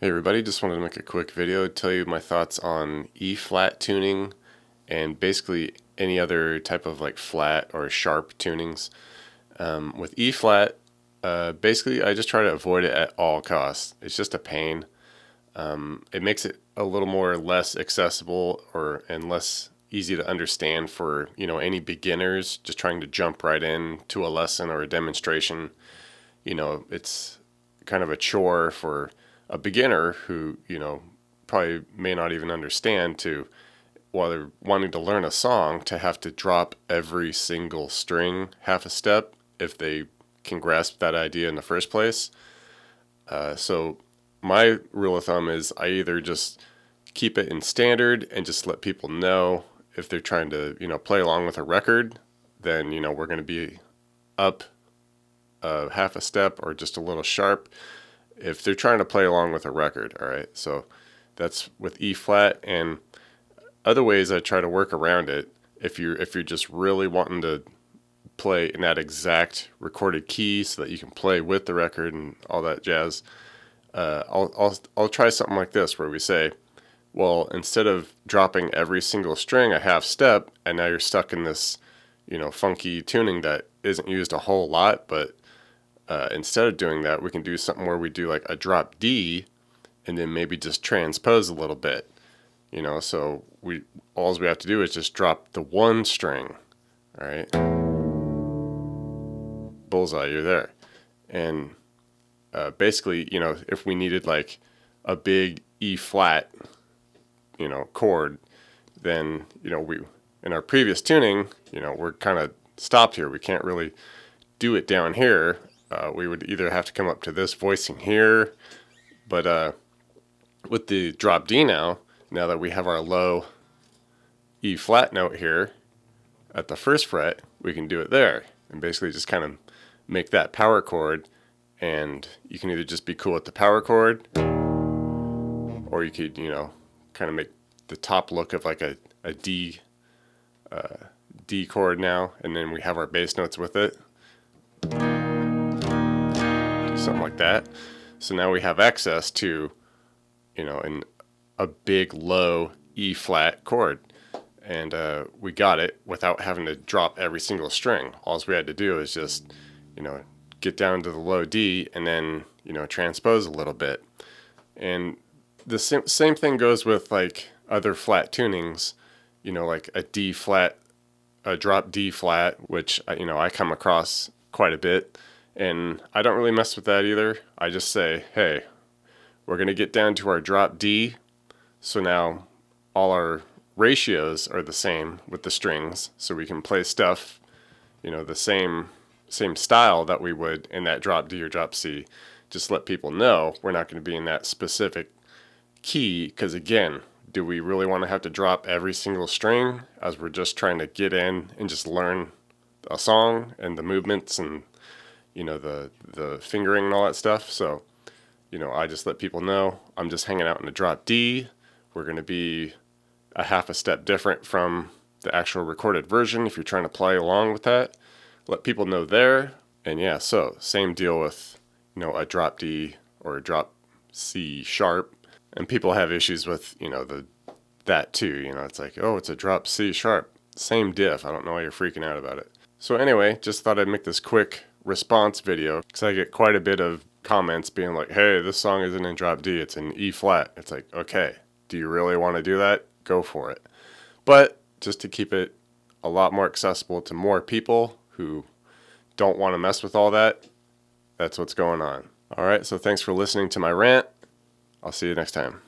Hey everybody, just wanted to make a quick video to tell you my thoughts on E-flat tuning and basically any other type of like flat or sharp tunings. With E-flat, basically I just try to avoid it at all costs. It's just a pain. It makes it a little more less accessible and less easy to understand for any beginners just trying to jump right in to a lesson or a demonstration. It's kind of a chore for a beginner who, probably may not even understand while they're wanting to learn a song, to have to drop every single string half a step if they can grasp that idea in the first place. So my rule of thumb is I either just keep it in standard and just let people know if they're trying to, play along with a record, then, we're going to be up half a step or just a little sharp if they're trying to play along with a record. All right, so that's with E flat. And other ways I try to work around it, if you're just really wanting to play in that exact recorded key so that you can play with the record and all that jazz, I'll try something like this where we say, well, instead of dropping every single string a half step and now you're stuck in this funky tuning that isn't used a whole lot, but instead of doing that, we can do something where we do like a drop D and then maybe just transpose a little bit. So all we have to do is just drop the one string. All right, bullseye, you're there. And basically, if we needed like a big E flat, chord, then we in our previous tuning, we're kind of stopped here. We can't really do it down here. We would either have to come up to this voicing here, but with the drop D now that we have our low E flat note here at the first fret, we can do it there and basically just kind of make that power chord. And you can either just be cool with the power chord, or you could, kind of make the top look of like a D chord now, and then we have our bass notes with it. Something like that. So now we have access to, a big low E flat chord, and we got it without having to drop every single string. All we had to do is just, get down to the low D and then, transpose a little bit. And the same thing goes with like other flat tunings, like a D flat, a drop D flat, which I come across quite a bit. And I don't really mess with that either. I just say, hey, we're going to get down to our drop D. So now all our ratios are the same with the strings. So we can play stuff, the same style that we would in that drop D or drop C. Just let people know we're not going to be in that specific key. Because again, do we really want to have to drop every single string as we're just trying to get in and just learn a song and the movements and the fingering and all that stuff? So, I just let people know I'm just hanging out in the drop D. We're going to be a half a step different from the actual recorded version if you're trying to play along with that. Let people know there. And yeah, so same deal with, a drop D or a drop C sharp. And people have issues with, that too. It's like, oh, it's a drop C sharp. Same diff. I don't know why you're freaking out about it. So anyway, just thought I'd make this quick response video because I get quite a bit of comments being like, hey, this song isn't in drop D, it's in E flat. It's like, okay, do you really want to do that? Go for it. But just to keep it a lot more accessible to more people who don't want to mess with all that, that's what's going on. All right, so thanks for listening to my rant. I'll see you next time.